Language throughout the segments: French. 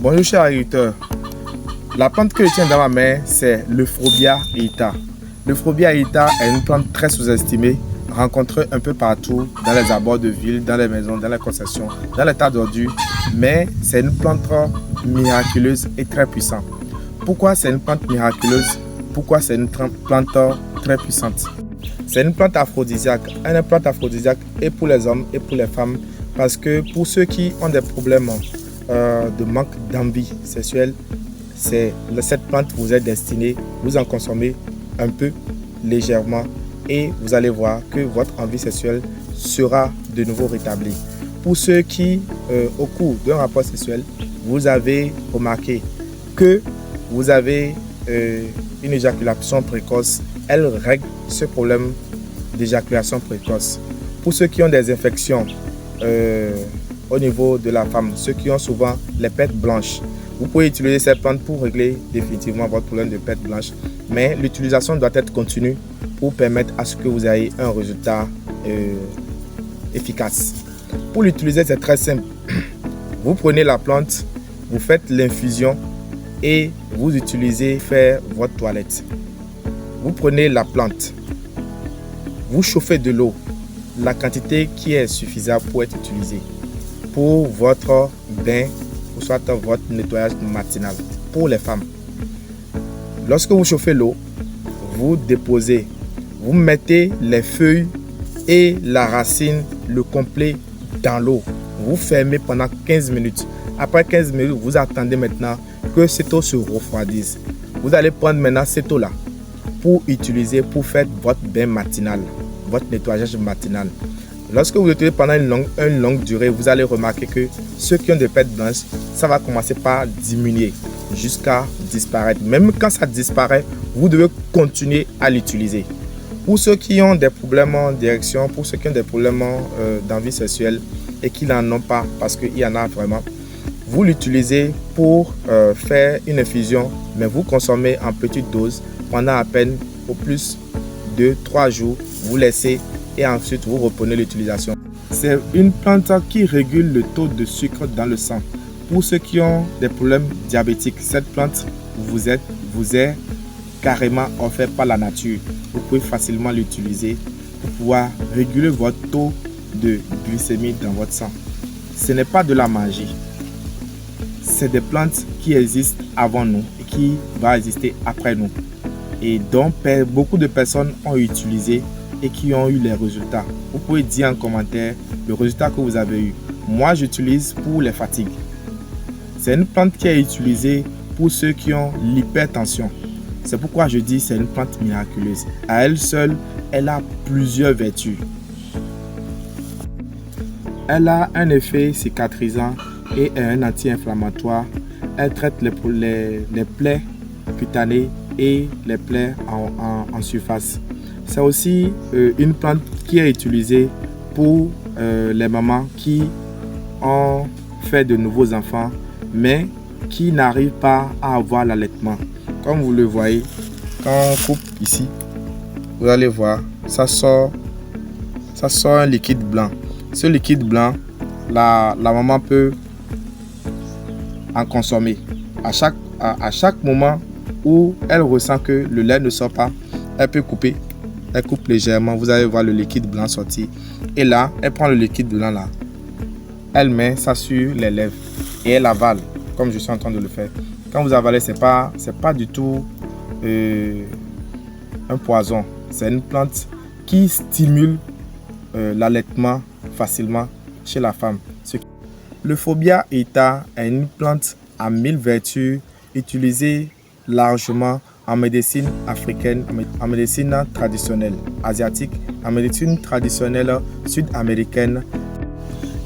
Bonjour chers agriculteurs. La plante que je tiens dans ma main, c'est l'Euphorbia aeata. L'Euphorbia aeata est une plante très sous-estimée, rencontrée un peu partout, dans les abords de ville, dans les maisons, dans les concessions, dans les tas d'ordures. Mais c'est une plante miraculeuse et très puissante. Pourquoi c'est une plante miraculeuse? Pourquoi c'est une plante très puissante? C'est une plante aphrodisiaque. Elle est une plante aphrodisiaque et pour les hommes et pour les femmes. Parce que pour ceux qui ont des problèmes de manque d'envie sexuelle, cette plante vous est destinée. Vous en consommez un peu légèrement et vous allez voir que votre envie sexuelle sera de nouveau rétablie. Pour ceux qui, au cours d'un rapport sexuel, vous avez remarqué que vous avez une éjaculation précoce, elle règle ce problème d'éjaculation précoce. Pour ceux qui ont des infections au niveau de la femme, ceux qui ont souvent les pètes blanches, vous pouvez utiliser cette plante pour régler définitivement votre problème de pète blanche. Mais l'utilisation doit être continue pour permettre à ce que vous ayez un résultat efficace. Pour l'utiliser, c'est très simple. Vous prenez la plante, vous faites l'infusion et vous utilisez faire votre toilette. Vous prenez la plante, vous chauffez de l'eau, la quantité qui est suffisante pour être utilisée pour votre bain ou soit votre nettoyage matinal pour les femmes. Lorsque vous chauffez l'eau, vous déposez, vous mettez les feuilles et la racine, le complet dans l'eau. Vous fermez pendant 15 minutes. Après 15 minutes, vous attendez maintenant que cette eau se refroidisse. Vous allez prendre maintenant cette eau-là pour utiliser, pour faire votre bain matinal, votre nettoyage matinal. Lorsque vous l'utilisez pendant une longue durée, vous allez remarquer que ceux qui ont des pètes blanches, ça va commencer par diminuer jusqu'à disparaître. Même quand ça disparaît, vous devez continuer à l'utiliser. Pour ceux qui ont des problèmes d'érection, pour ceux qui ont des problèmes d'envie sexuelle et qui n'en ont pas, parce qu'il y en a vraiment, vous l'utilisez pour faire une infusion, mais vous consommez en petite dose pendant à peine au plus de 3 jours. Vous laissez et ensuite vous reprenez l'utilisation. C'est une plante qui régule le taux de sucre dans le sang. Pour ceux qui ont des problèmes diabétiques, cette plante vous est carrément offerte par la nature. Vous pouvez facilement l'utiliser pour pouvoir réguler votre taux de glycémie dans votre sang. Ce n'est pas de la magie. C'est des plantes qui existent avant nous et qui vont exister après nous. Et dont beaucoup de personnes ont utilisé et qui ont eu les résultats. Vous pouvez dire en commentaire le résultat que vous avez eu. Moi, j'utilise pour les fatigues. C'est une plante qui est utilisée pour ceux qui ont l'hypertension. C'est pourquoi je dis que c'est une plante miraculeuse. À elle seule, elle a plusieurs vertus. Elle a un effet cicatrisant et un anti-inflammatoire. Elle traite les plaies cutanées et les plaies en surface. C'est aussi une plante qui est utilisée pour les mamans qui ont fait de nouveaux enfants, mais qui n'arrivent pas à avoir l'allaitement. Comme vous le voyez, quand on coupe ici, vous allez voir, ça sort un liquide blanc. Ce liquide blanc, la maman peut en consommer. À chaque moment où elle ressent que le lait ne sort pas, elle peut couper. Elle coupe légèrement, vous allez voir le liquide blanc sortir. Et là, elle prend le liquide blanc là. Elle met ça sur les lèvres et elle avale, comme je suis en train de le faire. Quand vous avalez, c'est pas du tout un poison. C'est une plante qui stimule l'allaitement facilement chez la femme. L'Euphorbia aeata est une plante à 1000 vertus, utilisée largement en médecine africaine, en médecine traditionnelle asiatique, en médecine traditionnelle sud-américaine.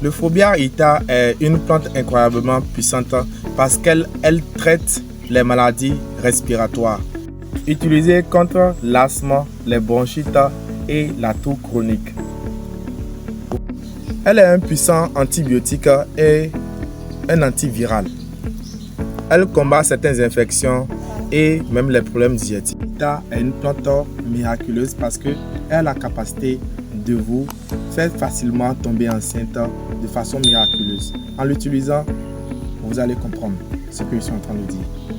L'Euphorbia aeata est une plante incroyablement puissante parce qu'elle traite les maladies respiratoires. Utilisée contre l'asthme, les bronchites et la toux chronique. Elle est un puissant antibiotique et un antiviral. Elle combat certaines infections et même les problèmes diétiques. L'Aeata est une plante miraculeuse parce qu'elle a la capacité de vous faire facilement tomber enceinte de façon miraculeuse. En l'utilisant, vous allez comprendre ce que je suis en train de dire.